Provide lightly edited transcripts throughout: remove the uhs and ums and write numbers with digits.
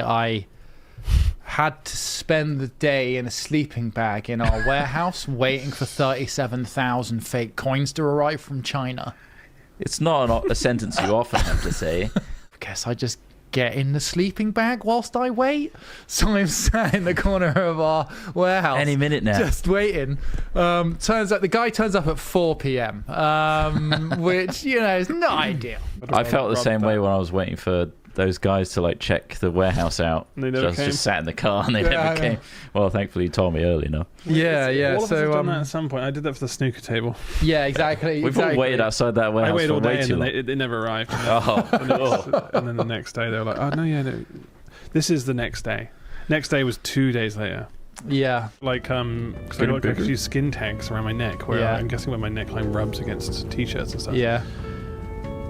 I had to spend the day in a sleeping bag in our warehouse waiting for 37,000 fake coins to arrive from China. It's not a sentence you often have to say. I guess I just get in the sleeping bag whilst I wait. So I'm sat in the corner of our warehouse. Any minute now. Just waiting. Turns out the guy turns up at 4 p.m., which, you know, is not ideal. I felt the same way when I was waiting for those guys to like check the warehouse out. And they never came. Just sat in the car and they never came. Well, thankfully you told me early enough. Yeah. All of us have done that at some point. I did that for the snooker table. Yeah, exactly. We've all waited outside that warehouse. I waited all for way day too and long. then they never arrived. Oh. And then the next day they were like, "Oh no, yeah, no. This is the next day." Next day was 2 days later. Yeah. Like, because I got use skin tags around my neck, where I'm guessing where my neckline rubs against t-shirts and stuff. Yeah.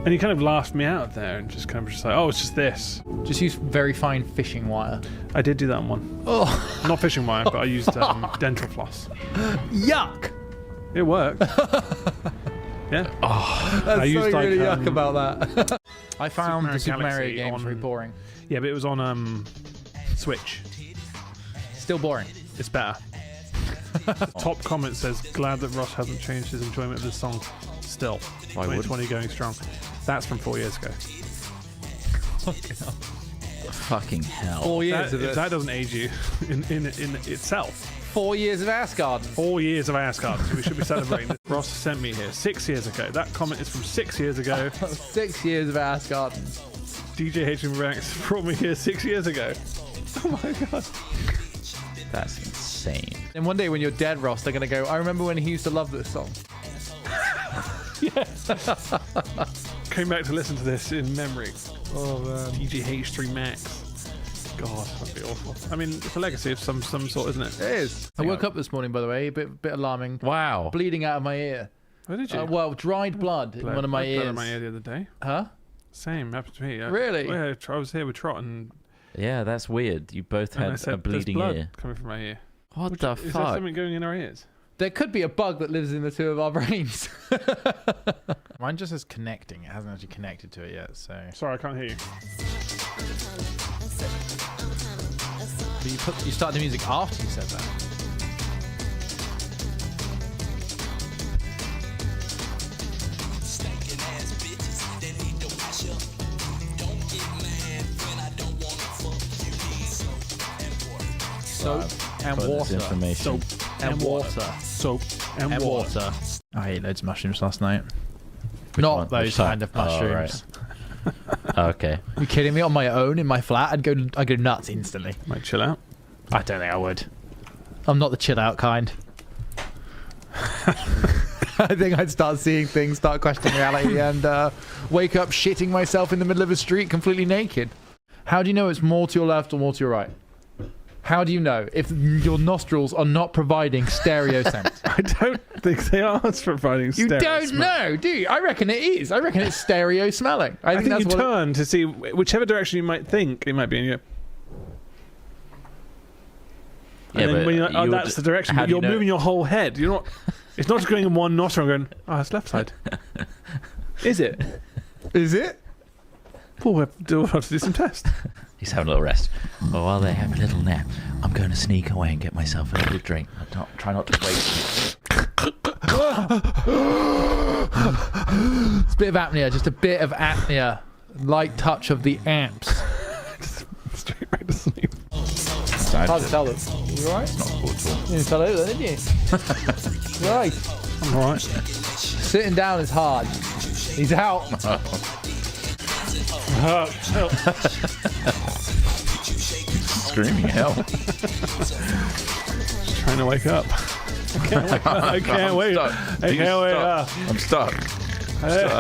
And he kind of laughed me out there and just kind of just like, "Oh, it's just this." Just use very fine fishing wire. I did do that on one. Oh. Not fishing wire, but I used dental floss. Yuck! It worked. Yeah. Oh, that's something really yuck about that. I found the Super Mario games very boring. Yeah, but it was on Switch. Still boring. It's better. The top comment says, "Glad that Ross hasn't changed his enjoyment of this song still. 2020 going strong." That's from 4 years ago. Fucking hell. 4 years of If it. that doesn't age you in itself. 4 years of Asgard. 4 years of Asgard, so we should be celebrating this. Ross sent me here 6 years ago. That comment is from 6 years ago. 6 years of Asgard. DJ H&M Ranks brought me here 6 years ago. Oh my god. That's insane. And one day when you're dead, Ross, they're going to go, "I remember when he used to love this song." Yeah. Came back to listen to this in memory. Oh man. DGH3 Max. God, that'd be awful. I mean, it's a legacy of some sort, isn't it? It is. I woke up this morning, by the way, a bit alarming. Wow. Bleeding out of my ear. Oh, did you? Well, dried blood in one of my I had ears. blood in my ear the other day. Huh? Same happened to me. Really? Yeah, I was here with Trot and Yeah, that's weird. You both I had said, a bleeding "There's blood ear. coming from my ear." What the Is there fuck? something going in our ears? There could be a bug that lives in the two of our brains. Mine just says connecting. It hasn't actually connected to it yet, so... Sorry, I can't hear you. But you started the music after you said that. Soap and water. Information. Soap and water. Soap and water. I ate loads of mushrooms last night. Which Not one? those Which type? kind of Oh, mushrooms. Okay. You kidding me? On my own in my flat, I'd go nuts instantly. Might chill out. I don't think I would. I'm not the chill out kind. I think I'd start seeing things, start questioning reality, and wake up shitting myself in the middle of a street completely naked. How do you know it's more to your left or more to your right? How do you know if your nostrils are not providing stereo sense? I don't think they are providing You stereo don't smell. know, do you? I reckon it is. I reckon it's stereo smelling. I think that's you what turn to see whichever direction you might think it might be, and you go, Yeah, and then but when you're like, "Oh, you would- that's the direction," how but do you you're know? moving your whole head. You're not. It's not just going in one nostril and going, "Oh, it's left side." Is it? Is it? We'll have to do some tests. He's having a little rest. Well, while they have a little nap, I'm going to sneak away and get myself a little drink. Try not to waste it. It's a bit of apnea, just a bit of apnea. Light touch of the amps. Straight back to sleep. Hard to tell them. You alright? Not cool at all. You fell over, didn't you? Right. I'm alright. Sitting down is hard. He's out. Screaming hell. Just trying to wake up. I can't wait. I can't wait up. I'm stuck.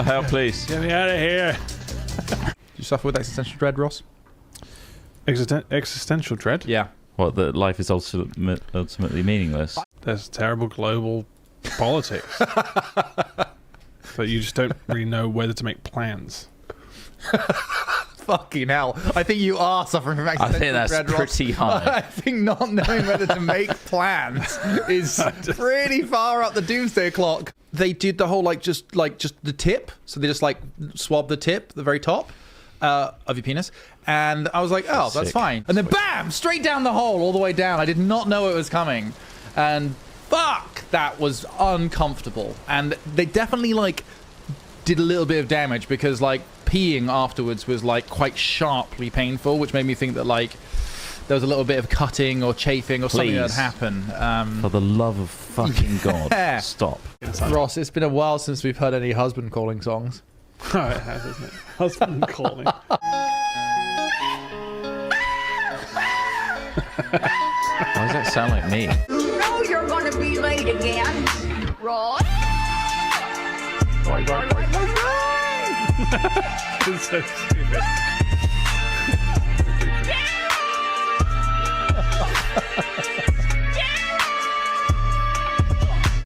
Help, please. Get me out of here. Do you suffer with existential dread, Ross? Existential dread? Yeah. What, that life is ultimately meaningless? There's terrible global politics. But you just don't really know whether to make plans. Fucking hell. I think you are suffering from I existential think that's dread, Ross. pretty high. I think not knowing whether to make plans is pretty far up the doomsday clock. They did the whole just the tip. So they just like swab the tip, the very top of your penis, And I was like, oh, that's Sick. fine. And then bam, straight down the hole, all the way down. I did not know it was coming. And fuck, that was uncomfortable. And they definitely like did a little bit of damage because like peeing afterwards was like quite sharply painful, which made me think that like there was a little bit of cutting or chafing or something that happened. For the love of fucking God, stop. Ross, it's been a while since we've heard any husband calling songs. Oh, it has, isn't it? Husband calling. Why does that sound like me? You know you're gonna be late again, Roy. It's so stupid.